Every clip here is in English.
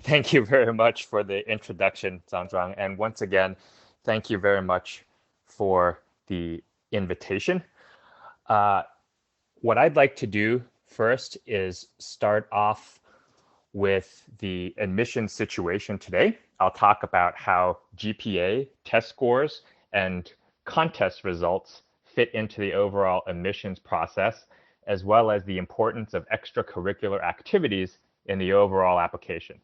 Thank you very much for the introduction, Zhang. And once again, thank you very much for the invitation. What I'd like to do first is start off with the admission situation today. I'll talk about how GPA, test scores, and contest results fit into the overall admissions process, as well as the importance of extracurricular activities in the overall application.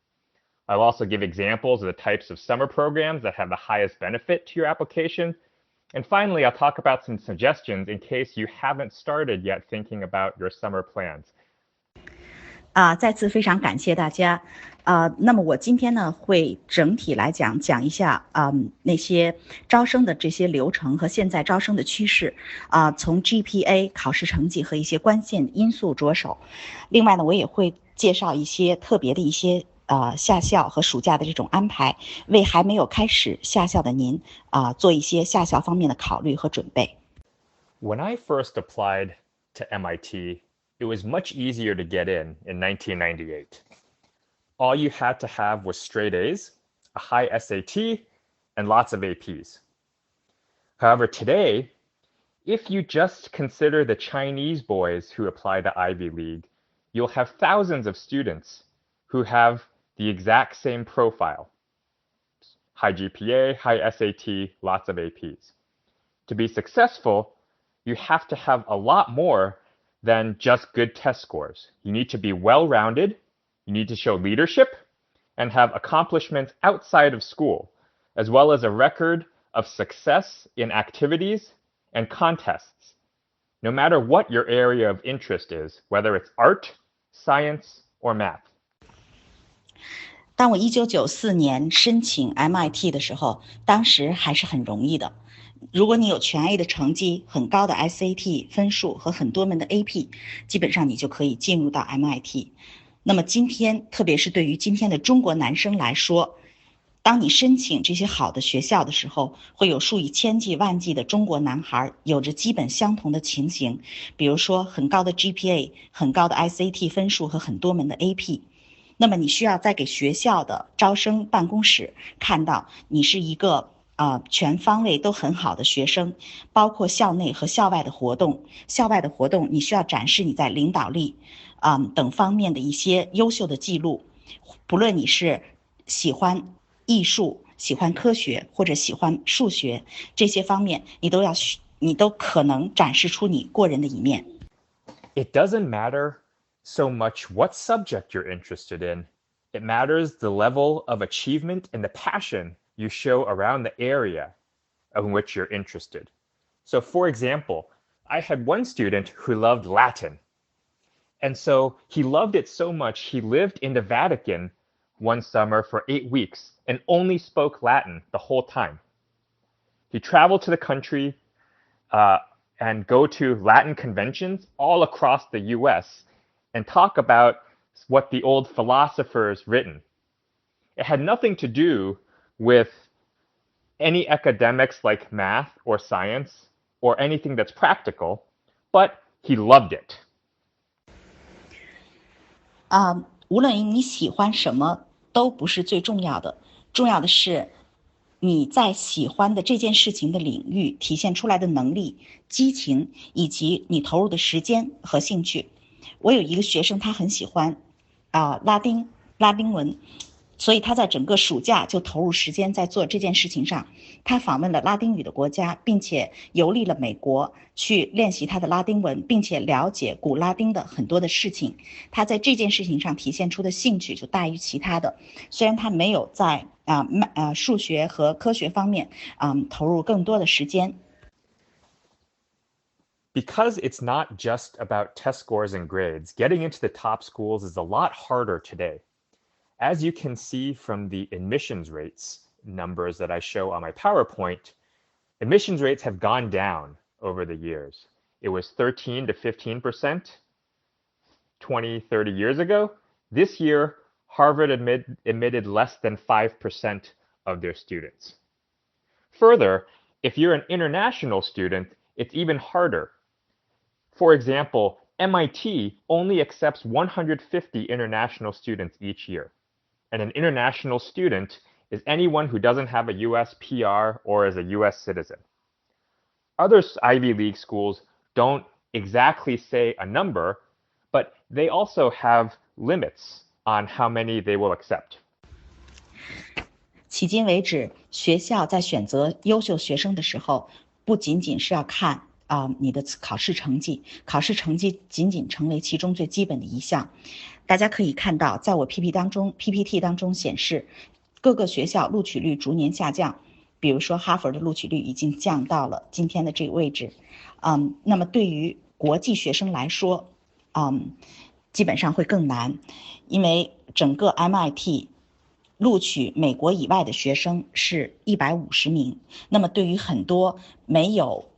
I'll also give examples of the types of summer programs that have the highest benefit to your application. And finally, I'll talk about some suggestions in case you haven't started yet thinking about your summer plans. 再次非常感谢大家。那么我今天呢会整体来讲一下那些招生的这些流程和现在招生的趋势从 GPA 考试成绩和一些关键因素着手。另外呢，我也会介绍一些特别的一些夏校和暑假的这种安排，为还没有开始夏校的您做一些夏校方面的考虑和准备。When I first applied to MIT, it was much easier to get in 1998. All you had to have was straight A's, a high SAT, and lots of APs. However, today, if you just consider the Chinese boys who apply to Ivy League, you'll have thousands of students who have the exact same profile. High GPA, high SAT, lots of APs. To be successful, you have to have a lot more than just good test scores. You need to be well-rounded, you need to show leadership, and have accomplishments outside of school, as well as a record of success in activities and contests, no matter what your area of interest is, whether it's art, science, or math. 当我1994年申请 MIT 的时候，当时还是很容易的。如果你有全 A 的成绩，很高的 SAT 分数和很多门的 AP， 基本上你就可以进入到 MIT。那么今天，特别是对于今天的中国男生来说，当你申请这些好的学校的时候，会有数以千计万计的中国男孩有着基本相同的情形，比如说很高的 GPA、很高的 SAT 分数和很多门的 AP。那么你需要再给学校的招生办公室看到你是一个全方位都很好的学生，包括校内和校外的活动。校外的活动你需要展示你在领导力等方面的一些优秀的记录，不论你是喜欢艺术、喜欢科学或者喜欢数学，这些方面你都可能展示出你过人的一面。 It doesn't matter so much what subject you're interested in. It matters the level of achievement and the passion you show around the area in which you're interested. So for example, I had one student who loved Latin. And so he loved it so much, he lived in the Vatican one summer for 8 weeks and only spoke Latin the whole time. He traveled to the country and go to Latin conventions all across the US and talk about what the old philosophers written. It had nothing to do with any academics like math or science or anything that's practical, but he loved it. 无论你喜欢什么都不是最重要的，重要的是你在喜欢的这件事情的领域体现出来的能力、激情以及你投入的时间和兴趣。我有一个学生，他很喜欢拉丁文，所以他在整个暑假就投入时间在做这件事情上。他访问了拉丁语的国家，并且游历了美国，去练习他的拉丁文，并且了解古拉丁的很多的事情。他在这件事情上体现出的兴趣就大于其他的。虽然他没有在数学和科学方面投入更多的时间。Because it's not just about test scores and grades, getting into the top schools is a lot harder today. As you can see from the admissions rates numbers that I show on my PowerPoint, admissions rates have gone down over the years. It was 13 to 15% 20, 30 years ago. This year, Harvard admitted less than 5% of their students. Further, if you're an international student, it's even harder. For example, MIT only accepts 150 international students each year. and an international student is anyone who doesn't have a US PR or is a US citizen. Other Ivy League schools don't exactly say a number, but they also have limits on how many they will accept. 迄今为止，学校在选择优秀学生的时候，不仅仅是要看你的考试成绩，考试成绩仅仅成为其中最基本的一项。大家可以看到，在我 PPT 当中显示，各个学校录取率逐年下降。比如说，哈佛的录取率已经降到了今天的这个位置。那么对于国际学生来说，基本上会更难，因为整个 MIT 录取美国以外的学生是150名。那么对于很多没有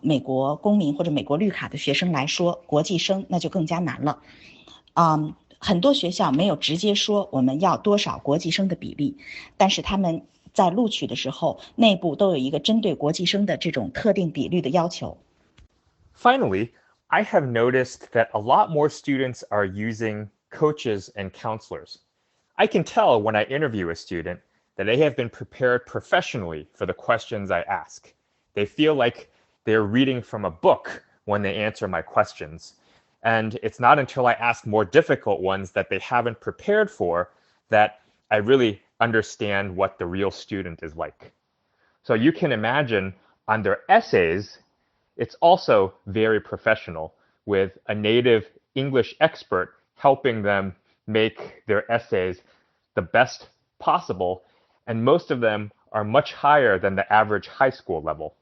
美国公民或者美国绿卡的学生来说，国际生那就更加难了。很多学校没有直接说我们要多少国际生的比例，但是他们在录取的时候，内部都有一个针对国际生的这种特定比率的要求。Finally, I have noticed that a lot more students are using coaches and counselors. I can tell when I interview a student that they have been prepared professionally for the questions I ask. They feel like they're reading from a book when they answer my questions. And it's not until I ask more difficult ones that they haven't prepared for that I really understand what the real student is like. So you can imagine on their essays, it's also very professional with a native English expert helping them make their essays the best possible, and most of them are much higher than the average high school level.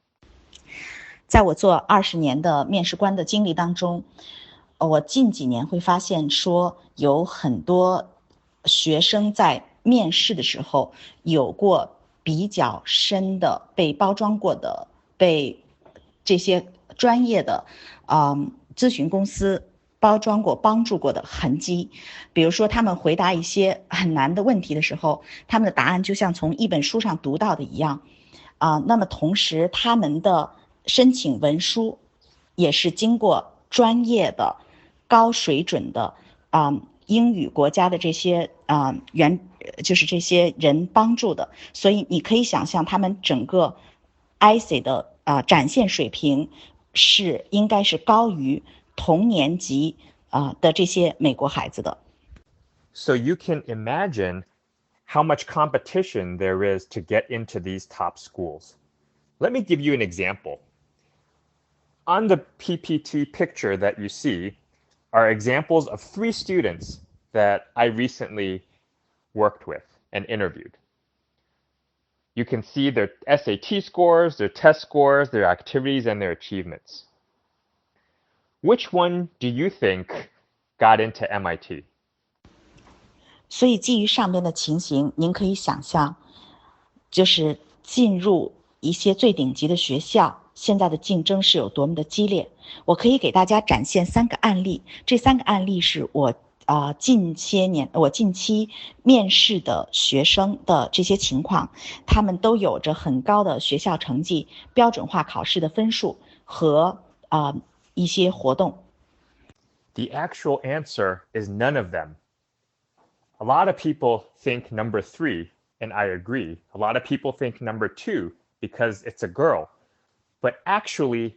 在我做20年的面试官的经历当中，我近几年会发现说，有很多学生在面试的时候有过比较深的被包装过的，被这些专业的咨询公司包装过、帮助过的痕迹。比如说他们回答一些很难的问题的时候，他们的答案就像从一本书上读到的一样。那么同时他们的申请文书也是经过专业的高水准的英语国家的这些就是这些人帮助的，所以你可以想象他们整个 essay 的展现水平是应该是高于同年级的这些美国孩子的。 So you can imagine how much competition there is to get into these top schools. Let me give you an example. On the PPT picture that you see are examples of 3 students that I recently worked with and interviewed. You can see their SAT scores, their test scores, their activities, and their achievements. Which one do you think got into MIT? 所以基于上面的情形，您可以想象，就是进入一些最顶级的学校，现在的竞争是有多么的激烈。我可以给大家展现3个案例，这3个案例是我近期面试的学生的这些情况，他们都有着很高的学校成绩、标准化考试的分数和一些活动。 The actual answer is none of them. A lot of people think number 3, and I agree. A lot of people think number 2 because it's a girl. But actually,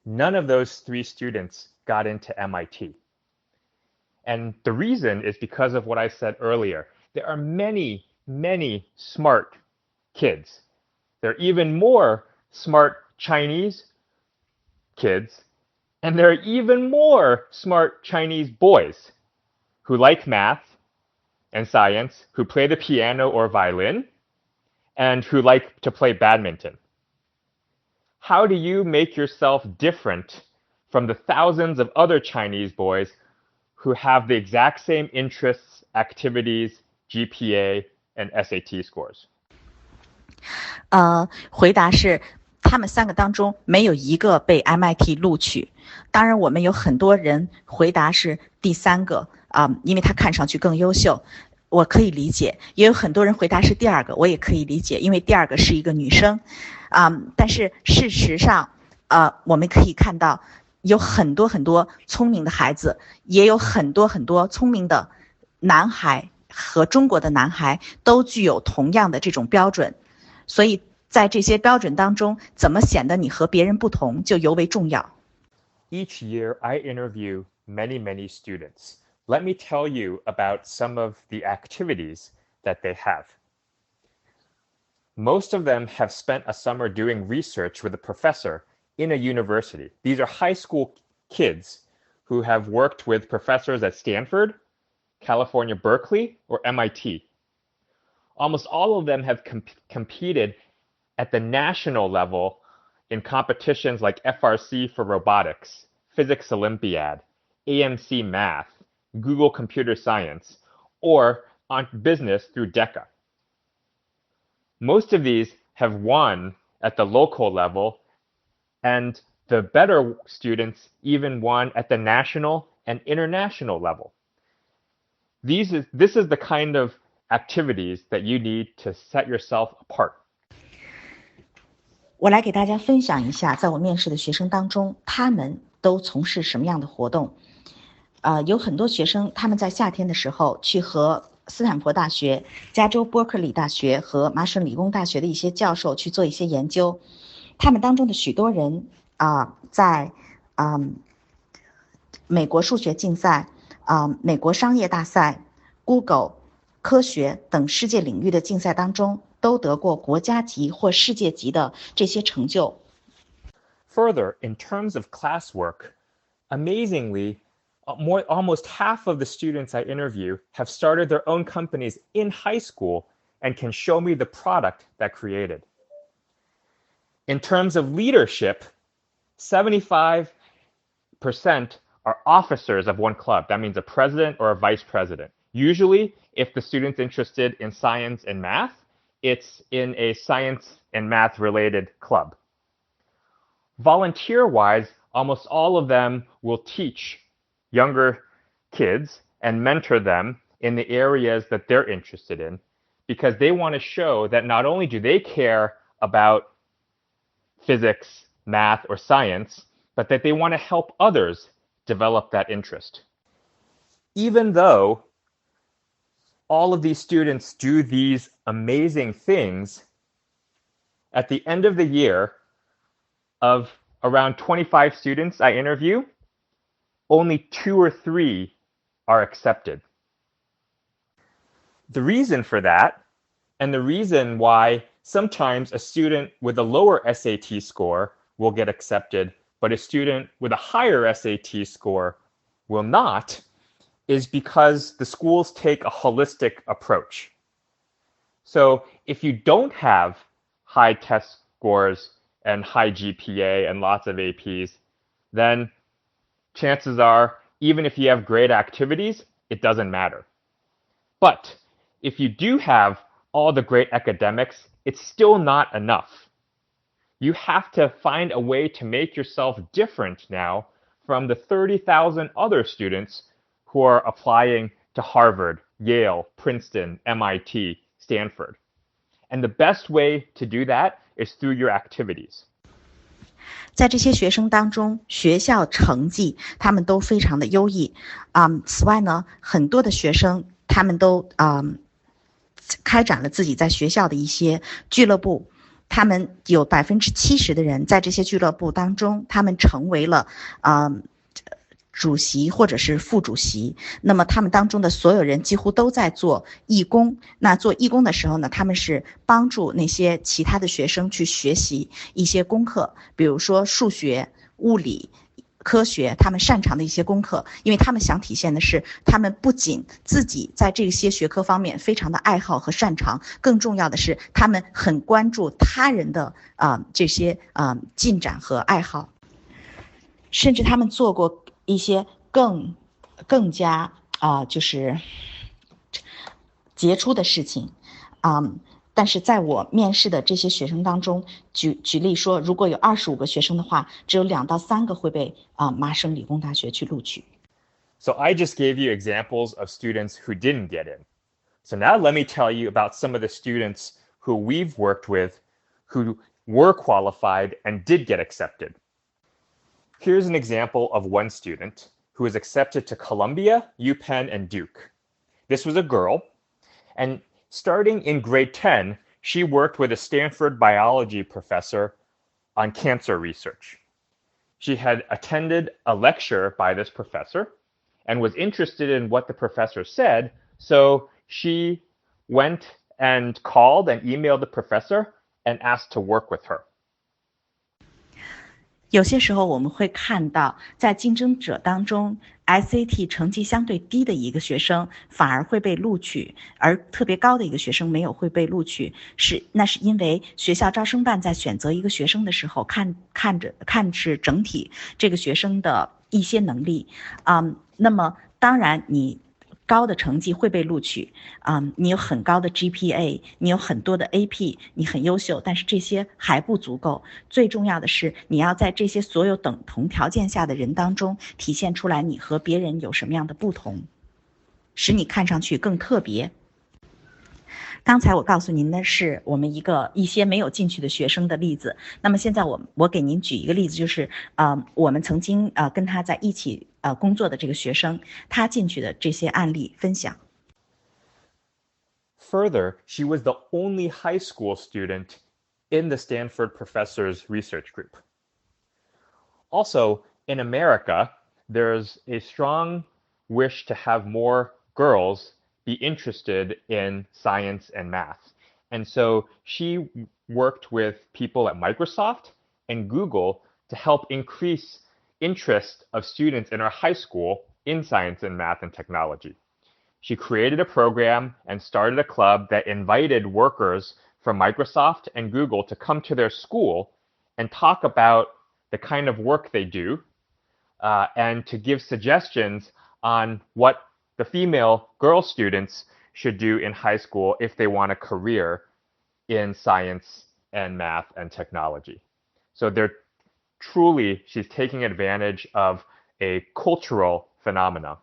none of those 3 students got into MIT. And the reason is because of what I said earlier. There are many, many smart kids. There are even more smart Chinese kids, and there are even more smart Chinese boys who like math and science, who play the piano or violin, and who like to play badminton. How do you make yourself different from the thousands of other Chinese boys who have the exact same interests, activities, GPA, and SAT scores? 回答是他们3个当中没有一个被 MIT 录取。当然我们有很多人回答是第3个因为他看上去更优秀，我可以理解。也有很多人回答是第2个，我也可以理解，因为第2个是一个女生。但是事实上我们可以看到有很多很多聪明的孩子，也有很多很多聪明的男孩和中国的男孩都具有同样的这种标准，所以在这些标准当中，怎么显得你和别人不同就尤为重要。Each year, I interview many students. Let me tell you about some of the activities that they have. Most of them have spent a summer doing research with a professor in a university. These are high school kids who have worked with professors at Stanford, California, Berkeley, or MIT. Almost all of them have competed at the national level in competitions like FRC for robotics, Physics Olympiad, AMC Math, Google Computer Science, or on business through DECA. Most of these have won at the local level, and the better students even won at the national and international level. This is the kind of activities that you need to set yourself apart. 我来给大家分享一下，在我面试的学生当中，他们都从事什么样的活动。有很多学生他们在夏天的时候去和斯坦福大学、加州伯克利大学和麻省理工大学的一些教授去做一些研究。他们当中的许多人在美国数学竞赛、美国商业大赛、Google 科学等世界领域的竞赛当中，都得过国家级或世界级的这些成就。Further, in terms of classwork, amazingly, almost half of the students I interview have started their own companies in high school and can show me the product that created. In terms of leadership, 75% are officers of one club. That means a president or a vice president. Usually, if the student's interested in science and math, it's in a science and math related club. Volunteer-wise, almost all of them will teach younger kids and mentor them in the areas that they're interested in, because they want to show that not only do they care about physics, math, or science, but that they want to help others develop that interest. Even though all of these students do these amazing things, at the end of the year, of around 25 students I interview, only 2 or 3 are accepted. The reason for that, and the reason why sometimes a student with a lower SAT score will get accepted, but a student with a higher SAT score will not, is because the schools take a holistic approach. So if you don't have high test scores and high GPA and lots of APs, then chances are, even if you have great activities, it doesn't matter. But if you do have all the great academics, it's still not enough. You have to find a way to make yourself different now from the 30,000 other students who are applying to Harvard, Yale, Princeton, MIT, Stanford. And the best way to do that is through your activities. 在这些学生当中，学校成绩他们都非常的优异。此外呢，很多的学生他们都开展了自己在学校的一些俱乐部。他们有70%的人在这些俱乐部当中，他们成为了主席或者是副主席。那么他们当中的所有人几乎都在做义工。那做义工的时候呢，他们是帮助那些其他的学生去学习一些功课，比如说数学、物理、科学，他们擅长的一些功课。因为他们想体现的是，他们不仅自己在这些学科方面非常的爱好和擅长，更重要的是他们很关注他人的这些进展和爱好，甚至他们做过一些更加就是杰出的事情。但是在我面试的这些学生当中，举例说，如果有25个学生的话，只有2到3个会被麻省理工大学去录取。So I just gave you examples of students who didn't get in. So now let me tell you about some of the students who we've worked with who were qualified and did get accepted. Here's an example of one student who was accepted to Columbia, UPenn, and Duke. This was a girl. And starting in grade 10, she worked with a Stanford biology professor on cancer research. She had attended a lecture by this professor and was interested in what the professor said, so she went and called and emailed the professor and asked to work with her. 有些时候我们会看到，在竞争者当中 ，SAT 成绩相对低的一个学生反而会被录取，而特别高的一个学生没有会被录取，那是因为学校招生办在选择一个学生的时候，看是整体这个学生的一些能力，那么当然你高的成绩会被录取，你有很高的 GPA， 你有很多的 AP， 你很优秀，但是这些还不足够。最重要的是，你要在这些所有等同条件下的人当中，体现出来你和别人有什么样的不同，使你看上去更特别。刚才我告诉您的是我们一些没有进去的学生的例子。那么现在我给您举一个例子，就是我们曾经跟他在一起工作的这个学生，他进去的这些案例分享。Further, she was the only high school student in the Stanford professor's research group. Also, in America, there's a strong wish to have more girls be interested in science and math. And so she worked with people at Microsoft and Google to help increase interest of students in our high school in science and math and technology. She created a program and started a club that invited workers from Microsoft and Google to come to their school and talk about the kind of work they do and to give suggestions on what the female girl students should do in high school if they want a career in science and math and technology. So she's taking advantage of a cultural phenomena.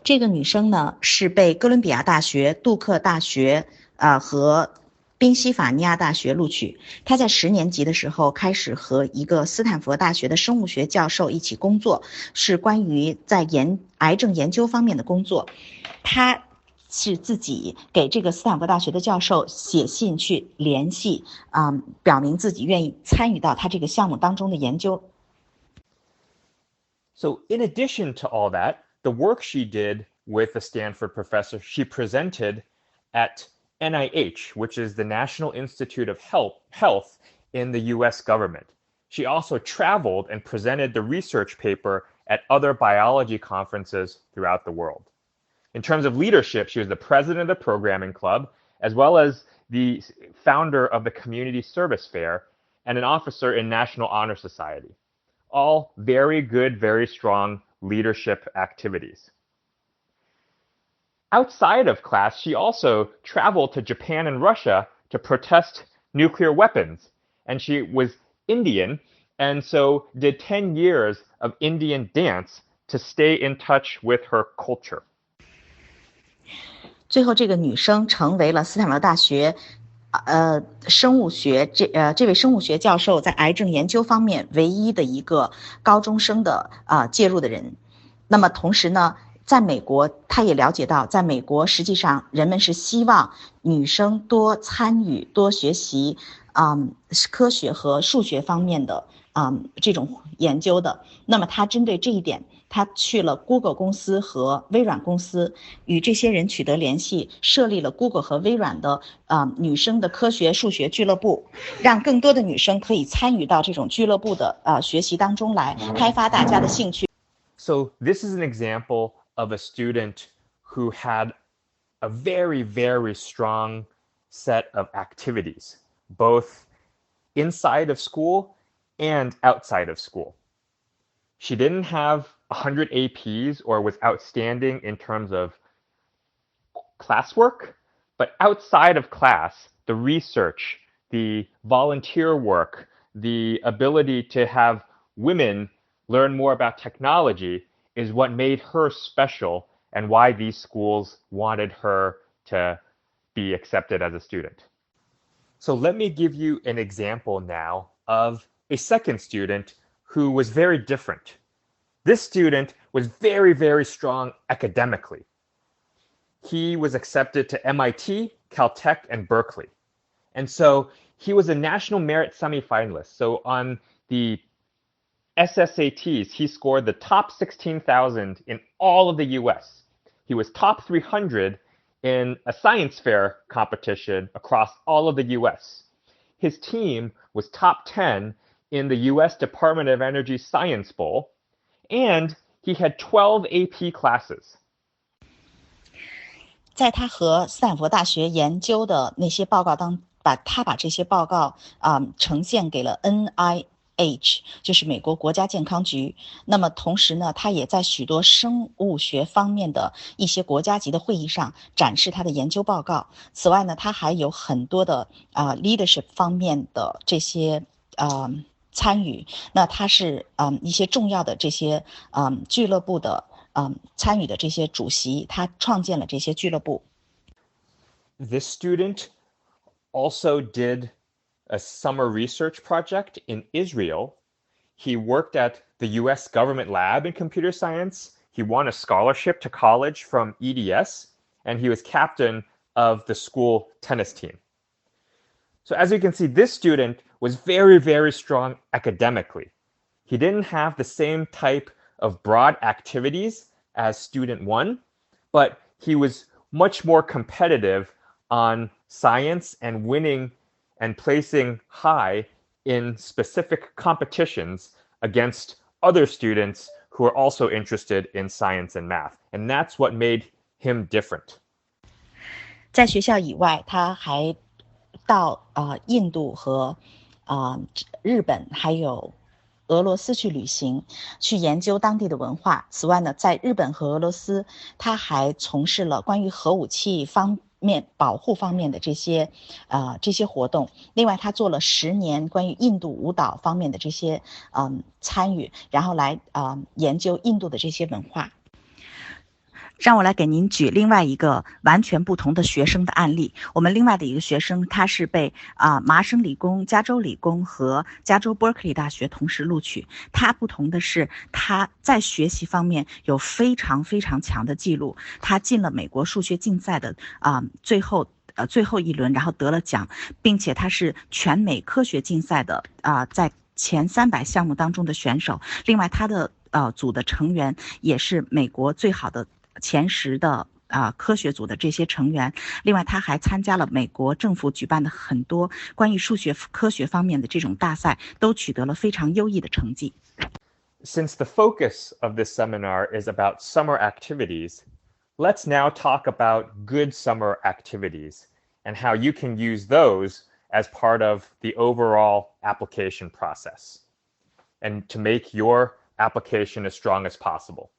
这个女生呢是被哥伦比亚大学、杜克大学和宾夕法尼亚大学录取。她在10年级的时候开始和一个斯坦福大学的生物学教授一起工作，是关于在癌症研究方面的工作。她是自己给这个斯坦福大学的教授写信去联系，表明自己愿意参与到他这个项目当中的研究。So in addition to all that, the work she did with the Stanford professor, she presented at NIH, which is the National Institute of Health in the US government. She also traveled and presented the research paper at other biology conferences throughout the world. In terms of leadership, she was the president of the programming club, as well as the founder of the community service fair and an officer in National Honor Society. All very good, very strong leadership activities. Outside of class, she also traveled to Japan and Russia to protest nuclear weapons. And she was Indian, and so did 10 years of Indian dance to stay in touch with her culture. 最后，这个女生成为了斯坦福大学生物学这位生物学教授在癌症研究方面唯一的一个高中生的介入的人。那么同时呢，在美国，他也了解到，在美国实际上人们是希望女生多参与、多学习科学和数学方面的这种研究的。那么他针对这一点，他去了 Google 公司和微软公司，与这些人取得联系，设立了 Google 和微软的女生的科学数学俱乐部，让更多的女生可以参与到这种俱乐部的学习当中来，开发大家的兴趣。So this is an example of a student who had a very, very strong set of activities, both inside of school and outside of school. She didn't have 100 APs or was outstanding in terms of classwork, but outside of class, the research, the volunteer work, the ability to have women learn more about technology is what made her special and why these schools wanted her to be accepted as a student. So let me give you an example now of a second student who was very different. This student was very, very strong academically. he was accepted to MIT, Caltech, and Berkeley. And so he was a national merit semifinalist. So on the SSATs, he scored the top 16,000 in all of the US. He was top 300 in a science fair competition across all of the US. His team was top 10 in the US Department of Energy Science Bowl, and he had 12 AP classes. 在他和斯坦福大学研究的那些报告把这些报告呈现给了 NIH， 就是美国国家健康局。那么同时呢，他也在许多生物学方面的一些国家级的会议上展示他的研究报告。此外呢，他还有很多的leadership 方面的这些参与。那他是一些重要的这些俱乐部的参与的这些主席，他创建了这些俱乐部。This student also did a summer research project in Israel. He worked at the US government lab in computer science. He won a scholarship to college from EDS, and he was captain of the school tennis team. So as you can see, this student was very, very strong academically. He didn't have the same type of broad activities as student one, but he was much more competitive on science and winning and placing high in specific competitions against other students who are also interested in science and math. And that's what made him different. 在学校以外，他还到印度和日本还有俄罗斯去旅行，去研究当地的文化。此外呢，在日本和俄罗斯，他还从事了关于核武器方面保护方面的这些活动。另外，他做了10年关于印度舞蹈方面的这些参与，然后来研究印度的这些文化。让我来给您举另外一个完全不同的学生的案例。我们另外的一个学生，他是被麻省理工、加州理工和加州 Berkeley 大学同时录取。他不同的是，他在学习方面有非常非常强的记录。他进了美国数学竞赛的最后一轮，然后得了奖，并且他是全美科学竞赛的在前300项目当中的选手。另外，他的组的成员也是美国最好的前10的科学组的这些成员。另外，他还参加了美国政府举办的很多关于数学科学方面的这种大赛，都取得了非常优异的成绩。Since the focus of this seminar is about summer activities, let's now talk about good summer activities and how you can use those as part of the overall application process and to make your application as strong as possible.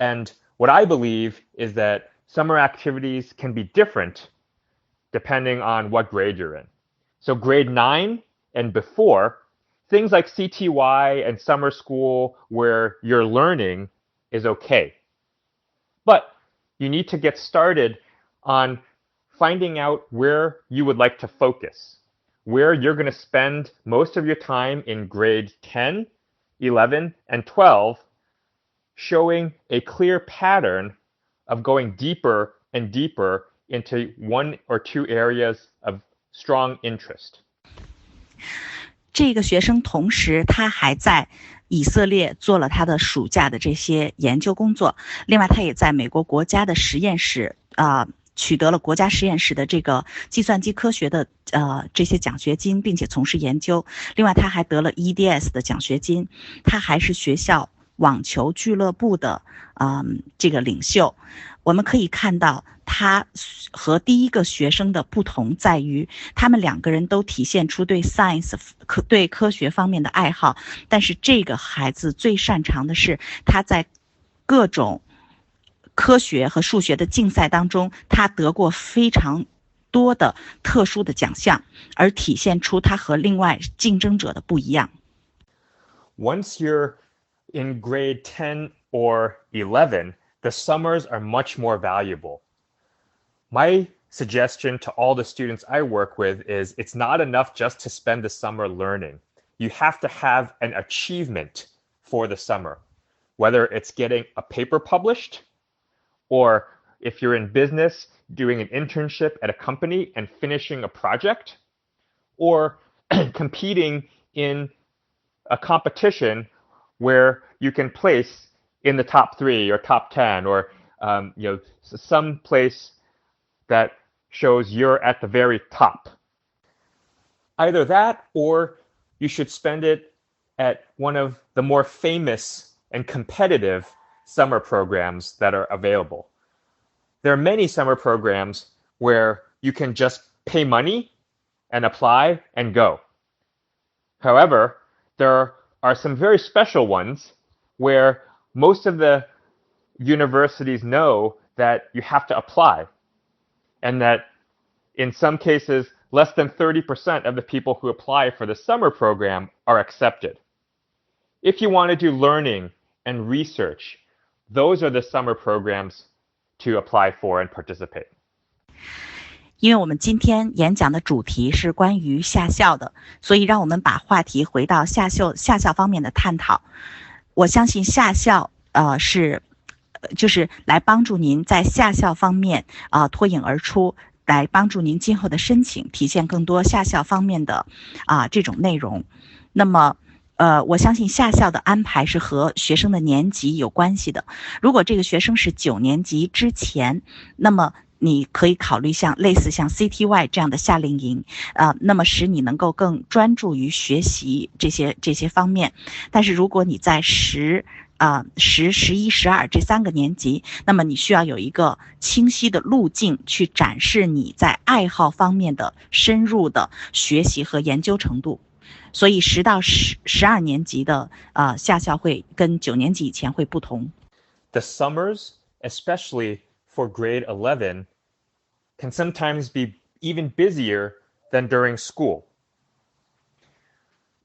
And what I believe is that summer activities can be different depending on what grade you're in. So grade 9 and before, things like CTY and summer school where you're learning is okay. But you need to get started on finding out where you would like to focus, where you're going to spend most of your time in grade 10, 11, and 12, showing a clear pattern of going deeper and deeper into 1 or 2 areas of strong interest. 这个学生同时他还在以色列做了他的暑假的这些研究工作，另外他也在美国国家的实验室取得了国家实验室的这个计算机科学的这些奖学金，并且从事研究。另外他还得了 EDS 的奖学金，他还是学校网球俱乐部的这个领袖。我们可以看到他和第一个学生的不同在于，他们2个人都体现出对 science 对科学方面的爱好，但是这个孩子最擅长的是他在各种科学和数学的竞赛当中，他得过非常多的特殊的奖项，而体现出他和另外竞争者的不一样。Once you're in grade 10 or 11, the summers are much more valuable. My suggestion to all the students I work with is it's not enough just to spend the summer learning. You have to have an achievement for the summer, whether it's getting a paper published or if you're in business, doing an internship at a company and finishing a project, or competing in a competition where you can place in the top 3 or top 10 or some place that shows you're at the very top. Either that or you should spend it at one of the more famous and competitive summer programs that are available. There are many summer programs where you can just pay money and apply and go. However, there are some very special ones where most of the universities know that you have to apply, and that in some cases, less than 30% of the people who apply for the summer program are accepted. If you want to do learning and research, those are the summer programs to apply for and participate. 因为我们今天演讲的主题是关于夏校的，所以让我们把话题回到夏校方面的探讨。我相信夏校就是来帮助您在夏校方面脱颖而出，来帮助您今后的申请体现更多夏校方面的这种内容。那么我相信夏校的安排是和学生的年级有关系的。如果这个学生是9年级之前，那么你可以考虑类似像 CTY 这样的夏令营，那么使你能够更专注于学习这些方面。但是如果你在10、11、12这3个年级，那么你需要有一个清晰的路径去展示你在爱好方面的深入的学习和研究程度。所以10到12年级的夏校会跟9年级以前会不同。The summers, especially for grade 11, can sometimes be even busier than during school.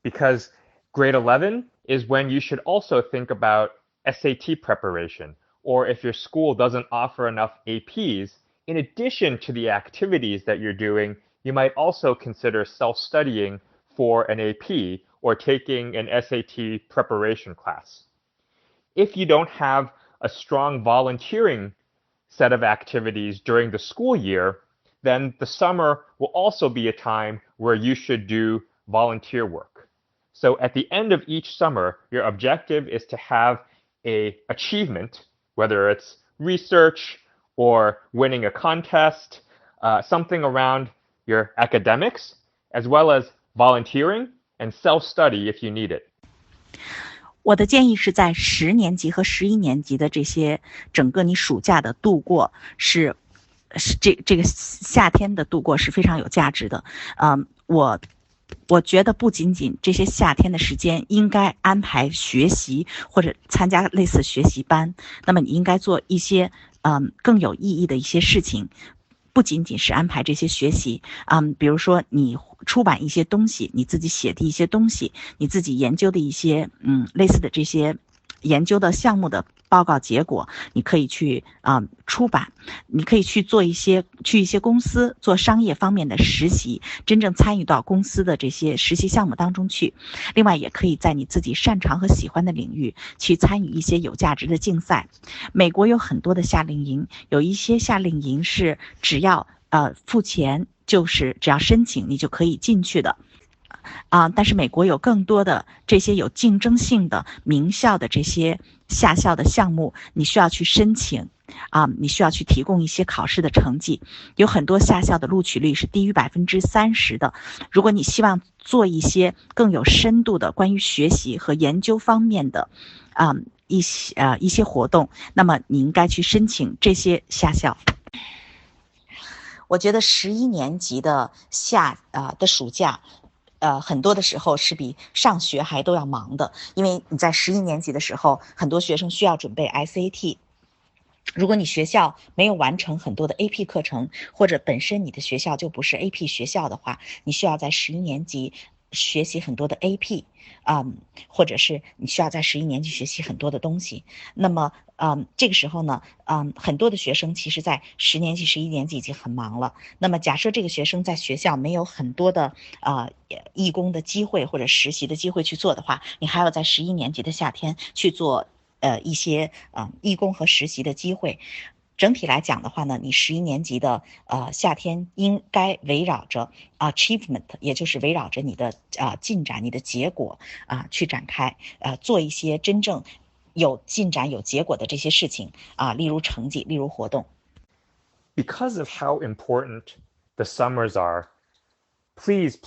Because grade 11 is when you should also think about SAT preparation, or if your school doesn't offer enough APs, in addition to the activities that you're doing, you might also consider self-studying for an AP or taking an SAT preparation class. If you don't have a strong volunteering set of activities during the school year, then the summer will also be a time where you should do volunteer work. So at the end of each summer, your objective is to have an achievement, whether it's research or winning a contest, something around your academics, as well as volunteering and self-study if you need it. 我的建议是在10年级和11年级的这些整个你暑假的度过是这个夏天的度过是非常有价值的。我觉得不仅仅这些夏天的时间应该安排学习或者参加类似学习班，那么你应该做一些更有意义的一些事情。不仅仅是安排这些学习，比如说你出版一些东西，你自己写的一些东西，你自己研究的一些类似的这些研究的项目的报告结果，你可以去出版，你可以去一些公司做商业方面的实习，真正参与到公司的这些实习项目当中去。另外也可以在你自己擅长和喜欢的领域去参与一些有价值的竞赛。美国有很多的夏令营，有一些夏令营是只要付钱，就是只要申请你就可以进去的。但是美国有更多的这些有竞争性的名校的这些夏校的项目，你需要去申请你需要去提供一些考试的成绩。有很多夏校的录取率是低于30%的。如果你希望做一些更有深度的关于学习和研究方面的一些活动，那么你应该去申请这些夏校。我觉得11年级的的暑假很多的时候是比上学还都要忙的，因为你在11年级的时候，很多学生需要准备 SAT。如果你学校没有完成很多的 AP 课程，或者本身你的学校就不是 AP 学校的话，你需要在11年级学习很多的 AP，或者是你需要在11年级学习很多的东西。那么这个时候呢，很多的学生其实在10年级、11年级已经很忙了。那么假设这个学生在学校没有很多的义工的机会或者实习的机会去做的话，你还要在11年级的夏天去做一些义工和实习的机会。整体来讲的话呢，你11年级的夏天应该围绕着achievement，也就是围绕着你的进展、你的结果去展开，做一些真正有进展、有结果的这些事情例如成绩，例如活动。Because of how important the summers are, please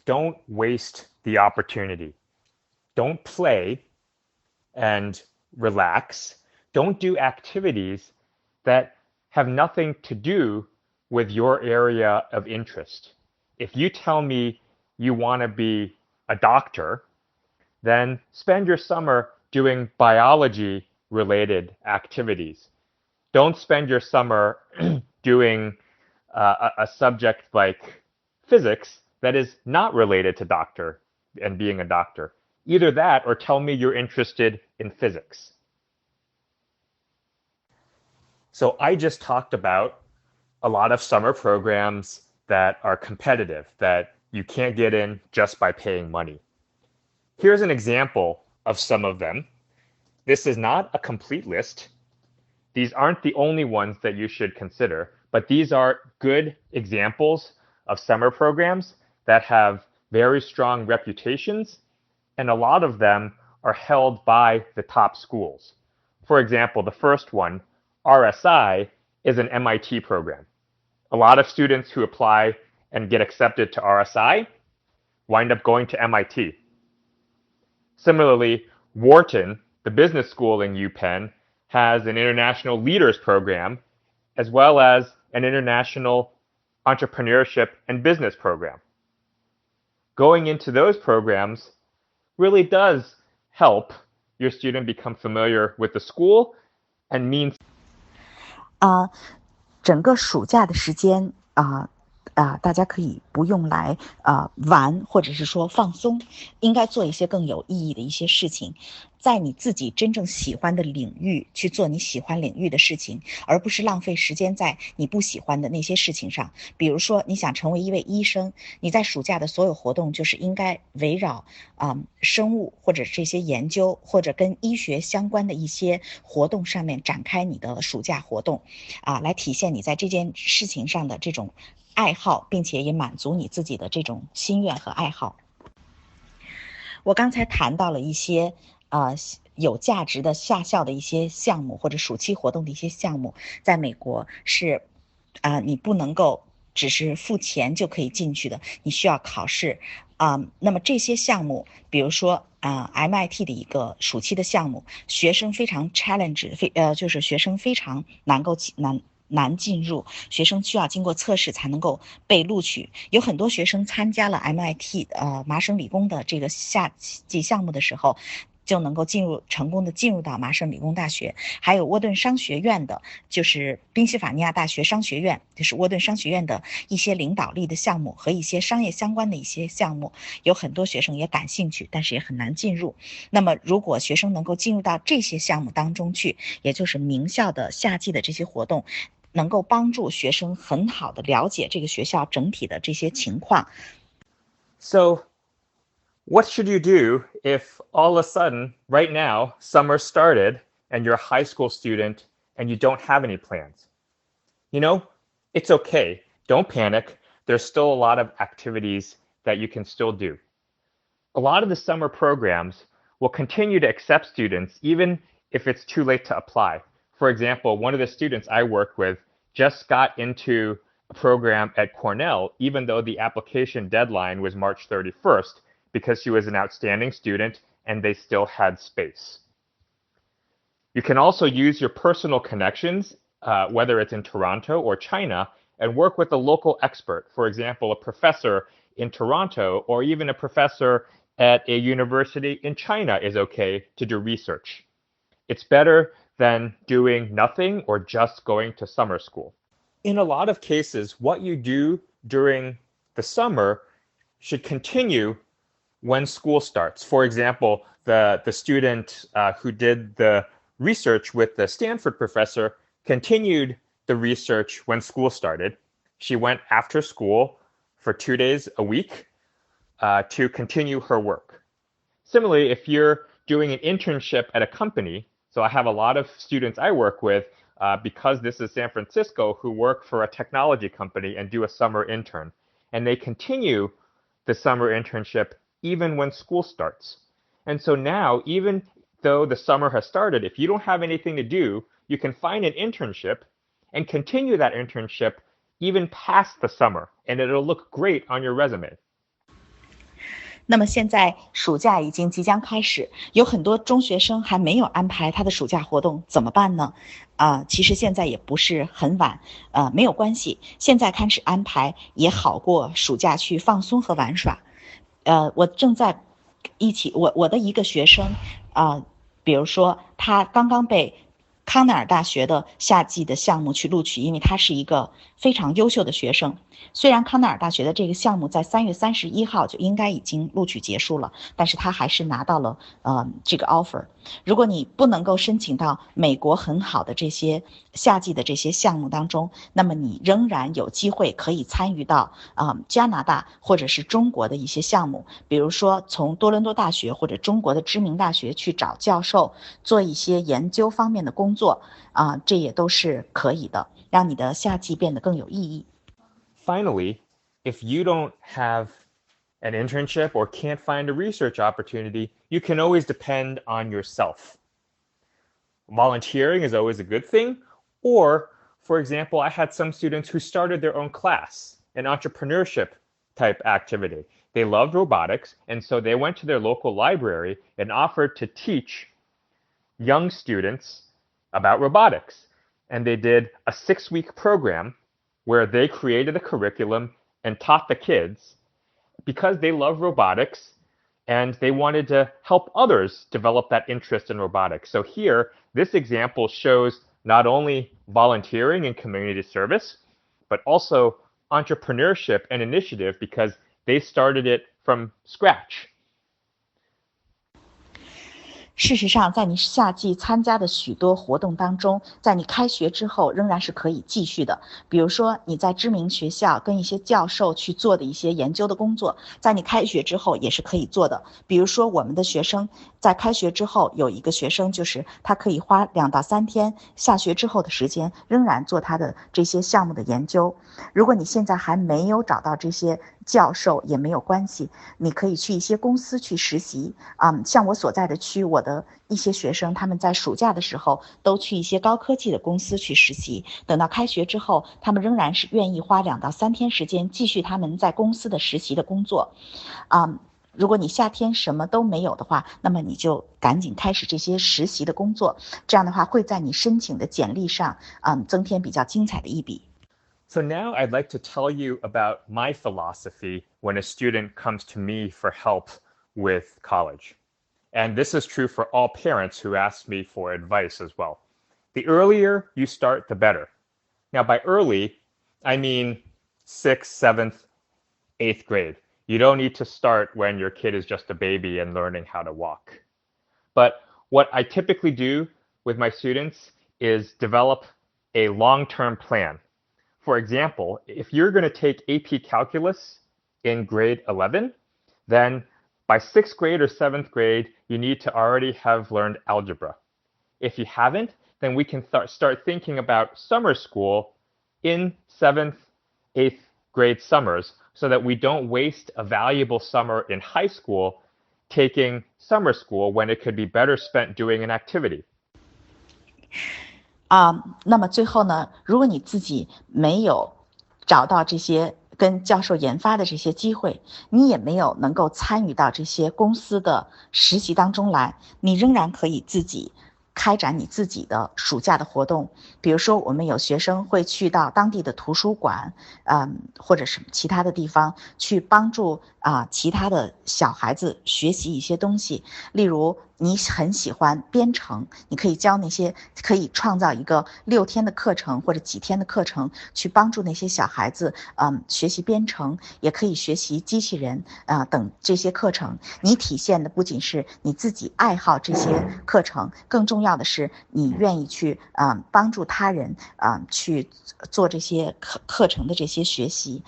don't waste the opportunity. Don't play and relax. Don't do activities that have nothing to do with your area of interest. If you tell me you want to be a doctor, then spend your summer doing biology related activities. Don't spend your summer doing a subject like physics that is not related to doctor and being a doctor. Either that or tell me you're interested in physics. So I just talked about a lot of summer programs that are competitive, that you can't get in just by paying money. Here's an example of some of them. This is not a complete list. These aren't the only ones that you should consider, but these are good examples of summer programs that have very strong reputations, and a lot of them are held by the top schools. For example, the first one, RSI, is an MIT program. A lot of students who apply and get accepted to RSI wind up going to MIT. Similarly, Wharton, the business school in UPenn, has an international leaders program, as well as an international entrepreneurship and business program. Going into those programs really does help your student become familiar with the school and means 整个暑假的时间大家可以不用来玩，或者是说放松，应该做一些更有意义的一些事情，在你自己真正喜欢的领域去做你喜欢领域的事情，而不是浪费时间在你不喜欢的那些事情上。比如说你想成为一位医生，你在暑假的所有活动就是应该围绕生物或者这些研究或者跟医学相关的一些活动上面展开你的暑假活动来体现你在这件事情上的这种爱好，并且也满足你自己的这种心愿和爱好。我刚才谈到了一些有价值的夏校的一些项目或者暑期活动的一些项目，在美国是你不能够只是付钱就可以进去的，你需要考试那么这些项目，比如说MIT 的一个暑期的项目，学生非常 challenge，就是学生非常难进入，学生需要经过测试才能够被录取。有很多学生参加了 MIT 麻省理工的这个夏季项目的时候，就能够成功的进入到麻省理工大学。还有沃顿商学院的，就是宾夕法尼亚大学商学院，就是沃顿商学院的一些领导力的项目和一些商业相关的一些项目，有很多学生也感兴趣，但是也很难进入。那么如果学生能够进入到这些项目当中去，也就是名校的夏季的这些活动，能够帮助学生很好的了解这个学校整体的这些情况。So, what should you do if all of a sudden, right now, summer started and you're a high school student and you don't have any plans? You know, it's okay. Don't panic. There's still a lot of activities that you can still do. A lot of the summer programs will continue to accept students even if it's too late to apply. For example, one of the students I worked with just got into a program at Cornell, even though the application deadline was March 31st, because she was an outstanding student and they still had space. You can also use your personal connections, whether it's in Toronto or China, and work with a local expert. For example, a professor in Toronto or even a professor at a university in China is okay to do research. It's better than doing nothing or just going to summer school. In a lot of cases, what you do during the summer should continue when school starts. For example, the student who did the research with the Stanford professor continued the research when school started. She went after school for 2 days a week to continue her work. Similarly, if you're doing an internship at a company, so I have a lot of students I work with because this is San Francisco, who work for a technology company and do a summer intern. And they continue the summer internship even when school starts. And so now, even though the summer has started, if you don't have anything to do, you can find an internship and continue that internship even past the summer, and it'll look great on your resume. 那么现在暑假已经即将开始，有很多中学生还没有安排他的暑假活动，怎么办呢？其实现在也不是很晚，没有关系，现在开始安排也好过暑假去放松和玩耍。我正在我的一个学生，比如说他刚刚被康奈尔大学的夏季的项目去录取，因为他是一个非常优秀的学生。虽然康奈尔大学的这个项目在3月31号就应该已经录取结束了，但是他还是拿到了这个 offer。如果你不能够申请到美国很好的这些夏季的这些项目当中，那么你仍然有机会可以参与到加拿大或者是中国的一些项目，比如说从多伦多大学或者中国的知名大学去找教授做一些研究方面的工作，这也都是可以的，让你的夏季变得更有意义。Finally, if you don't have an internship or can't find a research opportunity, you can always depend on yourself. Volunteering is always a good thing. Or, for example, I had some students who started their own class, an entrepreneurship type activity. They loved robotics, and so they went to their local library and offered to teach young students about robotics. And they did a 6-week program where they created a curriculum and taught the kids because they love robotics and they wanted to help others develop that interest in robotics. So here, this example shows not only volunteering and community service, but also entrepreneurship and initiative because they started it from scratch. 事实上，在你夏季参加的许多活动当中，在你开学之后仍然是可以继续的。比如说你在知名学校跟一些教授去做的一些研究的工作，在你开学之后也是可以做的。比如说我们的学生在开学之后，有一个学生就是他可以花2到3天下学之后的时间，仍然做他的这些项目的研究。如果你现在还没有找到这些教授也没有关系，你可以去一些公司去实习。像我所在的区，我的一些学生他们在暑假的时候都去一些高科技的公司去实习，等到开学之后，他们仍然是愿意花2到3天时间继续他们在公司的实习的工作。如果你夏天什么都没有的话，那么你就赶紧开始这些实习的工作，这样的话会在你申请的简历上增添比较精彩的一笔。So now I'd like to tell you about my philosophy when a student comes to me for help with college. And this is true for all parents who ask me for advice as well. The earlier you start, the better. Now, by early, I mean 6th, 7th, 8th grade. You don't need to start when your kid is just a baby and learning how to walk. But what I typically do with my students is develop a long-term plan. For example, if you're going to take AP Calculus in grade 11, then by 6th grade or 7th grade, you need to already have learned algebra. If you haven't, then we can start thinking about summer school in 7th, 8th grade summers so that we don't waste a valuable summer in high school taking summer school when it could be better spent doing an activity. 那么最后呢，如果你自己没有找到这些跟教授研发的这些机会，你也没有能够参与到这些公司的实习当中来，你仍然可以自己开展你自己的暑假的活动。比如说我们有学生会去到当地的图书馆，或者是其他的地方去帮助其他的小孩子学习一些东西。例如你很喜欢编程，你可以教那些，可以创造一个6天的课程或者几天的课程，去帮助那些小孩子学习编程，也可以学习机器人等这些课程。你体现的不仅是你自己爱好这些课程，更重要的是你愿意去帮助他人去做这些课程的这些学习。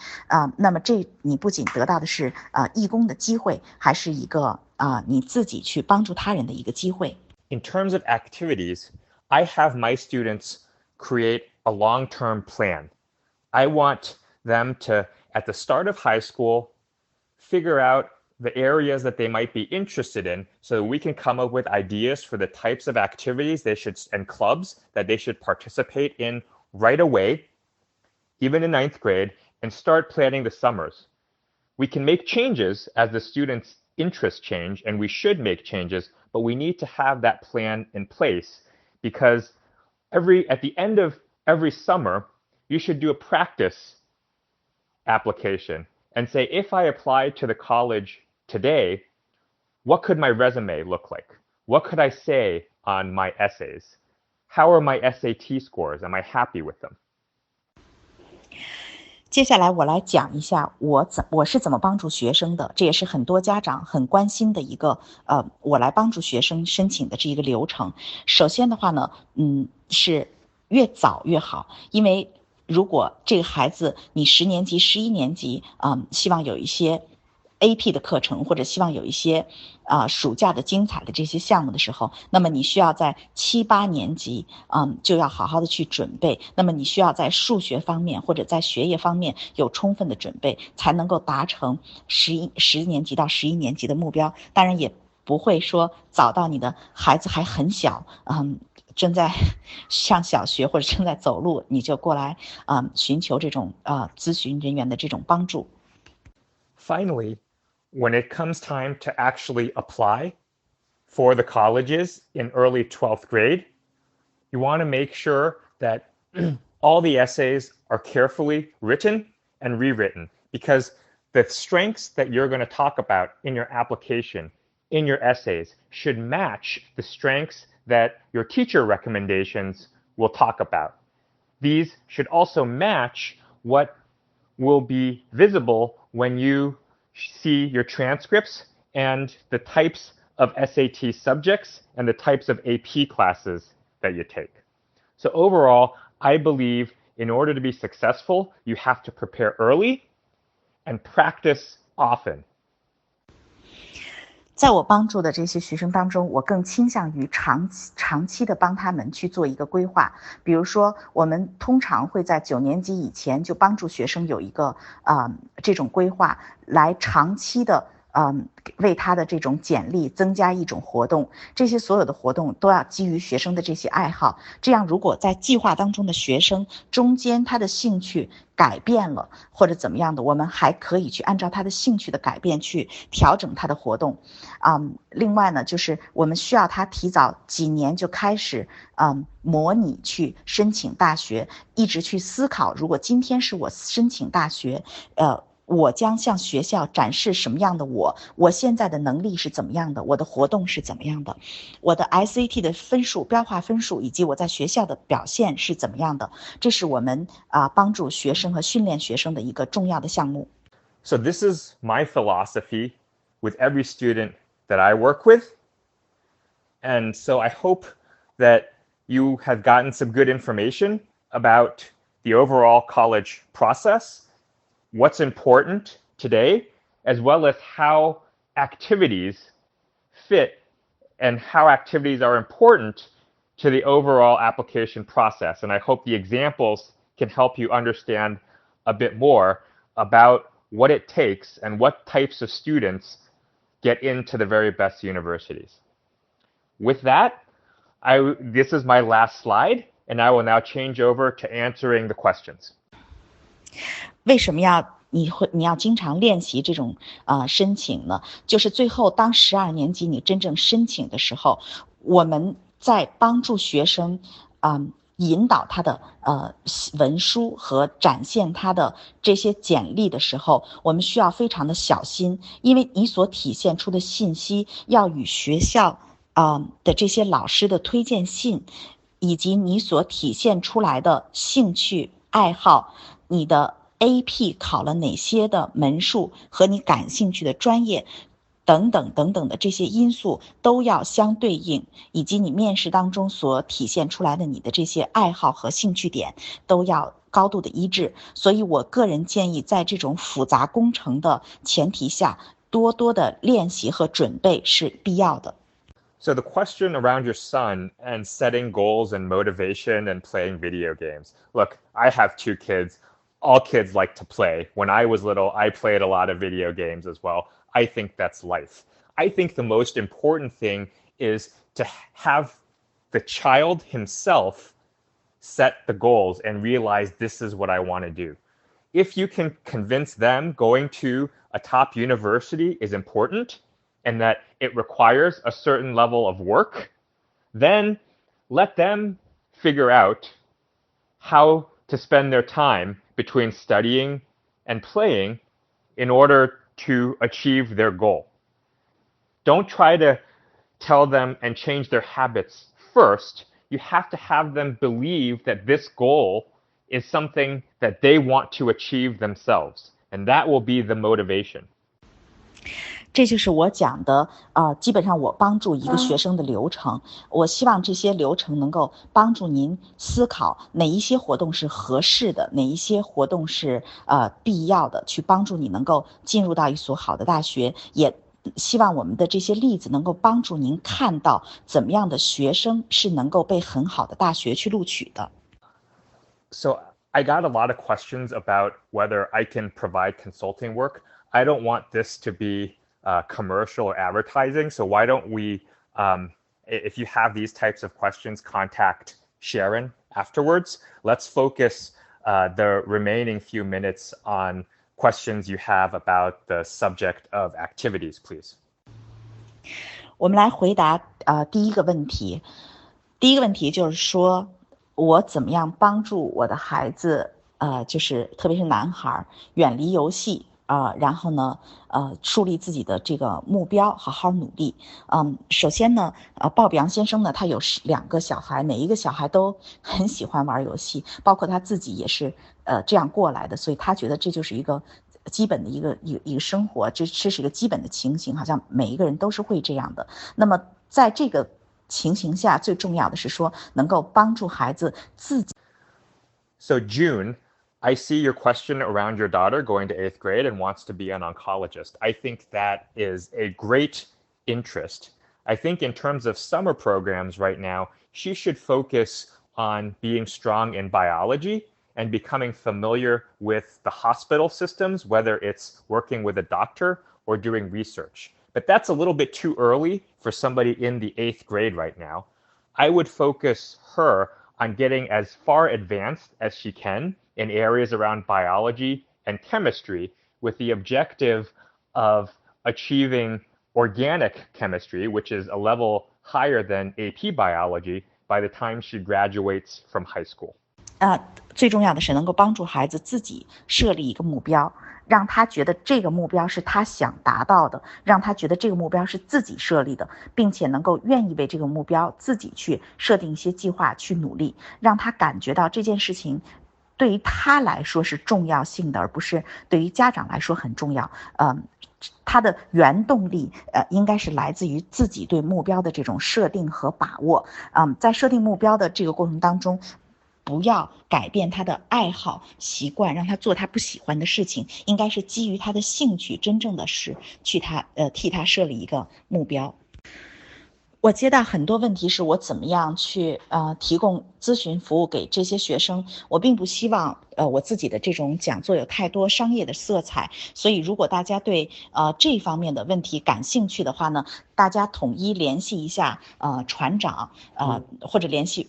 那么你不仅得到的是义工的机会，还是一个你自己去帮助他人的一个机会。In terms of activities, I have my students create a long-term plan. I want them to, at the start of high school, figure out the areas that they might be interested in so that we can come up with ideas for the types of activities they should and clubs that they should participate in right away, even in 9th grade, and start planning the summers. We can make changes as the students' interests change, and we should make changes, but we need to have that plan in place because at the end of every summer, you should do a practice application and say, if I applied to the college today, what could my resume look like? What could I say on my essays? How are my SAT scores? Am I happy with them? 接下来我来讲一下我是怎么帮助学生的，这也是很多家长很关心的一个我来帮助学生申请的这一个流程。首先的话呢，是越早越好，因为如果这个孩子你10年级、11年级希望有一些 AP 的课程，或者希望有一些暑假的精彩的这些项目的时候，那么你需要在7、8年级就要好好的去准备，那么你需要在数学方面或者在学业方面有充分的准备，才能够达成10年级到11年级的目标。当然也不会说早到你的孩子还很小正在上小学或者正在走路，你就过来寻求这种咨询人员的这种帮助。Finally, when it comes time to actually apply for the colleges in early 12th grade, you want to make sure that all the essays are carefully written and rewritten, because the strengths that you're going to talk about in your application, in your essays, should match the strengths that your teacher recommendations will talk about. These should also match what will be visible when you see your transcripts and the types of SAT subjects and the types of AP classes that you take. So overall, I believe in order to be successful, you have to prepare early and practice often. 在我帮助的这些学生当中，我更倾向于长期的帮他们去做一个规划。比如说，我们通常会在9年级以前就帮助学生有一个这种规划，来长期的为他的这种简历增加一种活动。这些所有的活动都要基于学生的这些爱好，这样如果在计划当中的学生中间他的兴趣改变了或者怎么样的，我们还可以去按照他的兴趣的改变去调整他的活动。另外呢，就是我们需要他提早几年就开始模拟去申请大学，一直去思考，如果今天是我申请大学，我将向学校展示什么样的我现在的能力是怎么样的，我的活动是怎么样的，我的 SAT 的分数标化分数以及我在学校的表现是怎么样的，这是我们帮助学生和训练学生的一个重要的项目。 So this is my philosophy with every student that I work with. And so I hope that you have gotten some good information about the overall college process, what's important today, as well as how activities fit and how activities are important to the overall application process. And I hope the examples can help you understand a bit more about what it takes and what types of students get into the very best universities. With that, this is my last slide, and I will now change over to answering the questions. 为什么你要经常练习这种申请呢？就是最后当12年级你真正申请的时候，我们在帮助学生引导他的文书和展现他的这些简历的时候，我们需要非常的小心，因为你所体现出的信息要与学校的这些老师的推荐信，以及你所体现出来的兴趣爱好，你的 AP 考了哪些的门数和你感兴趣的专业等等等等的这些因素都要相对应，以及你面试当中所体现出来的你的这些爱好和兴趣点都要高度的一致。所以我个人建议在这种复杂工程的前提下，多多的练习和准备是必要的。So the question around your son and setting goals and motivation and playing video games. Look, I have 2 kids. All kids like to play. When I was little, I played a lot of video games as well. I think that's life. I think the most important thing is to have the child himself set the goals and realize this is what I want to do. If you can convince them going to a top university is important and that it requires a certain level of work, then let them figure out how to spend their time between studying and playing in order to achieve their goal. Don't try to tell them and change their habits first. You have to have them believe that this goal is something that they want to achieve themselves, and that will be the motivation. 这就是我讲的，基本上我帮助一个学生的流程。我希望这些流程能够帮助您思考哪一些活动是合适的，哪一些活动是必要的，去帮助你能够进入到一所好的大学。也希望我们的这些例子能够帮助您看到怎么样的学生是能够被很好的大学去录取的。So I got a lot of questions about whether I can provide consulting work. I don't want this to be commercial or advertising. So why don't we, if you have these types of questions, contact Sharon afterwards. Let's focus the remaining few minutes on questions you have about the subject of activities, please. 我们来回答第一个问题。第一个问题就是说，我怎么样帮助我的孩子，就是特别是男孩远离游戏。然后呢，树立自己的这个目标，好好努力。首先呢，鲍比昂先生呢，他有2个小孩，每一个小孩都很喜欢玩游戏，包括他自己也是这样过来的，所以他觉得这就是一个基本的一个生活，这是一个基本的情形，好像每一个人都是会这样的。那么在这个情形下，最重要的是说能够帮助孩子自己。So June,I see your question around your daughter going to 8th grade and wants to be an oncologist. I think that is a great interest. I think in terms of summer programs right now, she should focus on being strong in biology and becoming familiar with the hospital systems, whether it's working with a doctor or doing research. But that's a little bit too early for somebody in the 8th grade right now. I would focus her on getting as far advanced as she can in areas around biology and chemistry with the objective of achieving organic chemistry, which is a level higher than AP biology by the time she graduates from high school. 最重要的是能够帮助孩子自己设立一个目标，让他觉得这个目标是他想达到的，让他觉得这个目标是自己设立的，并且能够愿意为这个目标自己去设定一些计划去努力，让他感觉到这件事情对于他来说是重要性的，而不是对于家长来说很重要。他的原动力应该是来自于自己对目标的这种设定和把握。在设定目标的这个过程当中，不要改变他的爱好习惯，让他做他不喜欢的事情，应该是基于他的兴趣，真正的是去替他设立一个目标。我接到很多问题是我怎么样去提供咨询服务给这些学生。我并不希望我自己的这种讲座有太多商业的色彩，所以如果大家对这方面的问题感兴趣的话呢，大家统一联系一下船长或者联系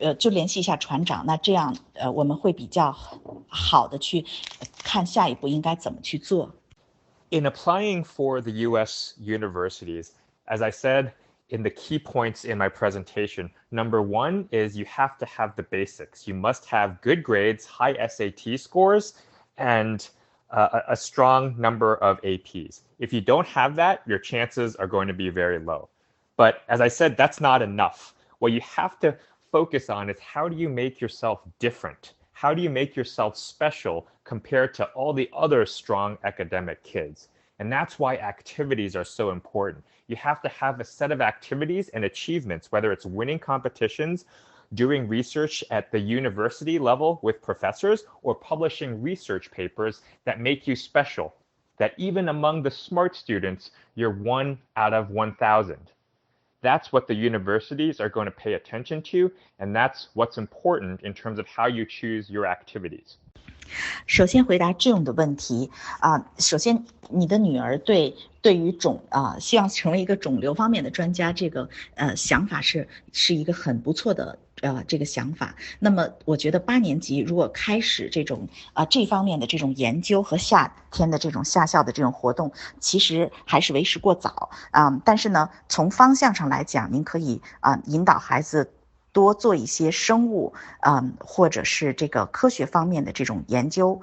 一下船长，那这样我们会比较好的去看下一步应该怎么去做。In applying for the US universities, as I said, in the key points in my presentation, number 1 is you have to have the basics. You must have good grades, high SAT scores, and a strong number of APs. If you don't have that, your chances are going to be very low. But as I said, that's not enough. What you have to focus on is how do you make yourself different? How do you make yourself special compared to all the other strong academic kids? And that's why activities are so important. You have to have a set of activities and achievements, whether it's winning competitions, doing research at the university level with professors, or publishing research papers that make you special, that even among the smart students, you're 1 out of 1,000. that's what the universities are going to pay attention to, and that's what's important in terms of how you choose your activities. 首先回答志勇的问题首先你的女儿对于希望成为一个肿瘤方面的专家，这个想法是一个很不错的这个想法。那么我觉得8年级如果开始这种这方面的这种研究和夏天的这种夏校的这种活动，其实还是为时过早但是呢，从方向上来讲，您可以引导孩子多做一些生物或者是这个科学方面的这种研究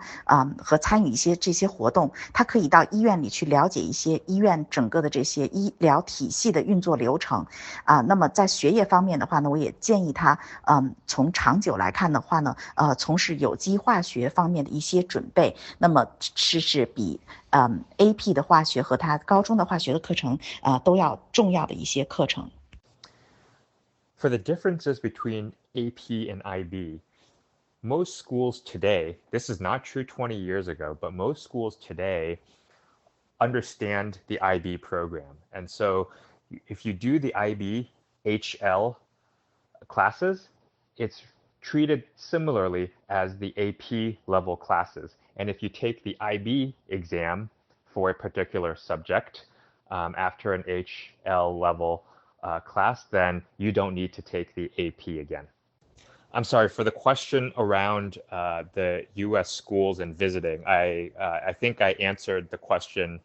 和参与一些这些活动。他可以到医院里去了解一些医院整个的这些医疗体系的运作流程那么在学业方面的话呢，我也建议他从长久来看的话呢从事有机化学方面的一些准备，那么是比AP 的化学和他高中的化学的课程都要重要的一些课程。For the differences between AP and IB, most schools today, this is not true 20 years ago, but most schools today understand the IB program. And so if you do the IB HL classes, it's treated similarly as the AP level classes. And if you take the IB exam for a particular subject after an HL level class, then you don't need to take the AP again. I'm sorry, for the question around the U.S. schools and visiting, I think I answered the question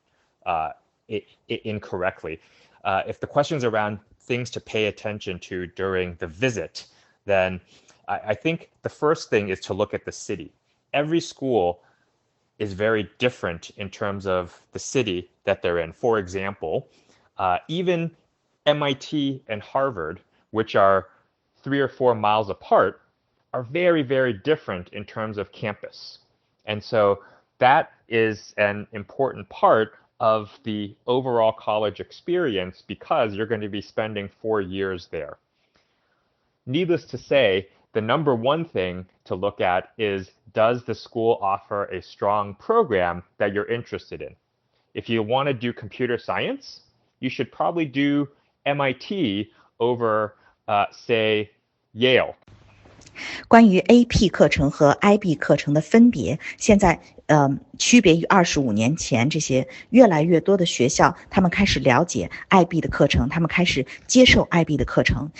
incorrectly. If the question's around things to pay attention to during the visit, then I think the first thing is to look at the city. Every school is very different in terms of the city that they're in. For example, even MIT and Harvard, which are 3 or 4 miles apart, are very, very different in terms of campus. And so that is an important part of the overall college experience because you're going to be spending 4 years there. Needless to say, the number one thing to look at is, does the school offer a strong program that you're interested in? If you want to do computer science, you should probably do MIT over, say, Yale. 关于 AP 课程和 IB 课程的分别，现在区别于25年前，这些越来越多的学校，他们开始了解 IB 的课程，他们开始接受 IB 的课程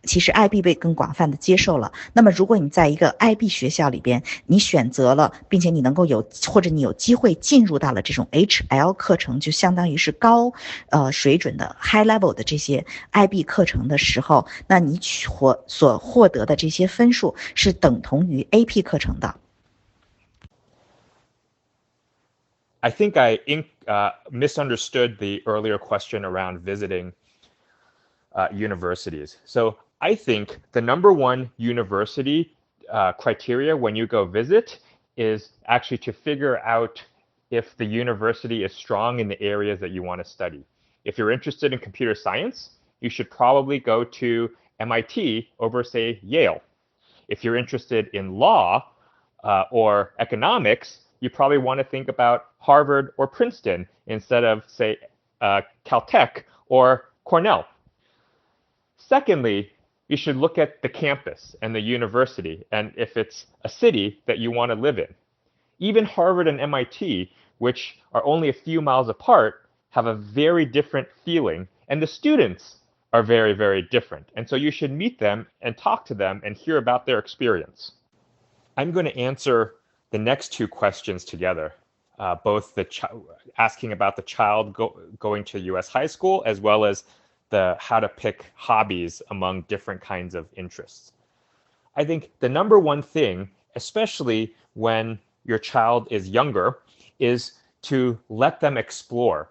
其实 IB 被更广泛的接受了。那么如果你在一个 IB 学校里边，你选择了，并且你能够或者你有机会进入到了这种 HL 课程，就相当于是高水准的 high level 的这些 IB 课程的时候，那你所获得的这些分数是等同于 AP 课程的。I think I misunderstood the earlier question around visiting universities. So I think the number one university criteria when you go visit is actually to figure out if the university is strong in the areas that you want to study. If you're interested in computer science, you should probably go to MIT over, say, Yale. If you're interested in law or economics, you probably want to think about Harvard or Princeton instead of, say, Caltech or Cornell. Secondly, you should look at the campus and the university and if it's a city that you want to live in. Even Harvard and MIT, which are only a few miles apart, have a very different feeling, and the students are very, very different. And so you should meet them and talk to them and hear about their experience. I'm going to answer the next two questions together, both asking about the child going to U.S. high school as well as the how to pick hobbies among different kinds of interests. I think the number one thing, especially when your child is younger, is to let them explore.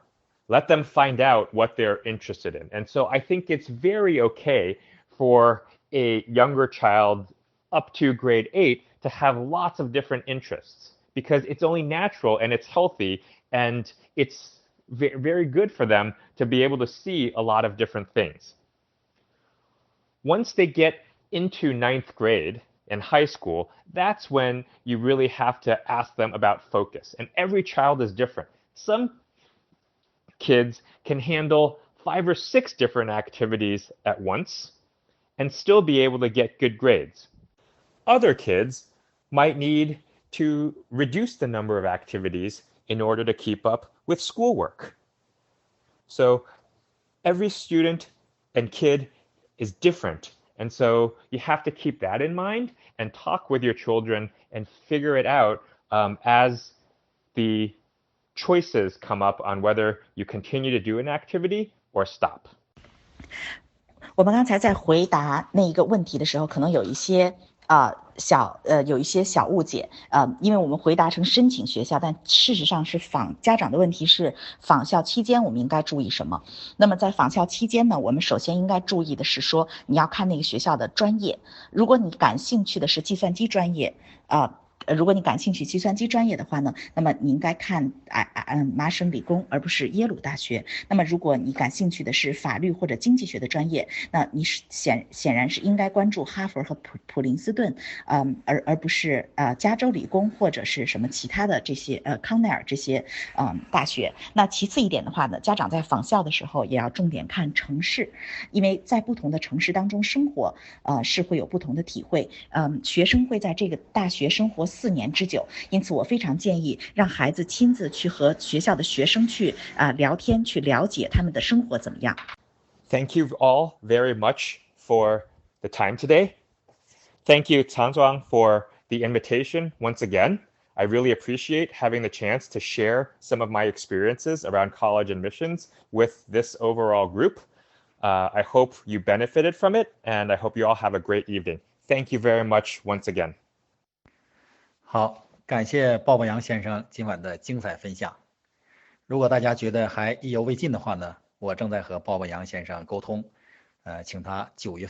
Let them find out what they're interested in. And so I think it's very okay for a younger child up to grade 8 to have lots of different interests because it's only natural and it's healthy and it's very good for them to be able to see a lot of different things. Once they get into 9th grade in high school, that's when you really have to ask them about focus. And every child is different. Some kids can handle 5 or 6 different activities at once and still be able to get good grades. Other kids might need to reduce the number of activities in order to keep up with schoolwork. So every student and kid is different. And so you have to keep that in mind and talk with your children and figure it out as the choices come up on whether you continue to do an activity or stop. 我们刚才在回答那一个问题的时候，可能有一些有一些小误解，因为我们回答成申请学校，但事实上是家长的问题是访校期间我们应该注意什么？那么在访校期间呢，我们首先应该注意的是说，你要看那个学校的专业，如果你感兴趣的是计算机专业，如果你感兴趣计算机专业的话呢，那么你应该看麻省理工而不是耶鲁大学。那么如果你感兴趣的是法律或者经济学的专业，那你显然是应该关注哈佛和普林斯顿，而不是加州理工或者是什么其他的这些康奈尔这些大学。那其次一点的话呢，家长在访校的时候也要重点看城市，因为在不同的城市当中生活是会有不同的体会，学生会在这个大学生活4年之久，因此我非常建议让孩子亲自去和学校的学生去聊天，去了解他们的生活怎么样。Thank you all very much for the time today. Thank you, Tanzhuang, for the invitation once again. I really appreciate having the chance to share some of my experiences around college admissions with this overall group. I hope you benefited from it, and I hope you all have a great evening. Thank you very much once again. 好，感谢鲍博洋先生今晚的精彩分享。如果大家觉得还意犹未尽的话呢，我正在和鲍博洋先生沟通，请他9月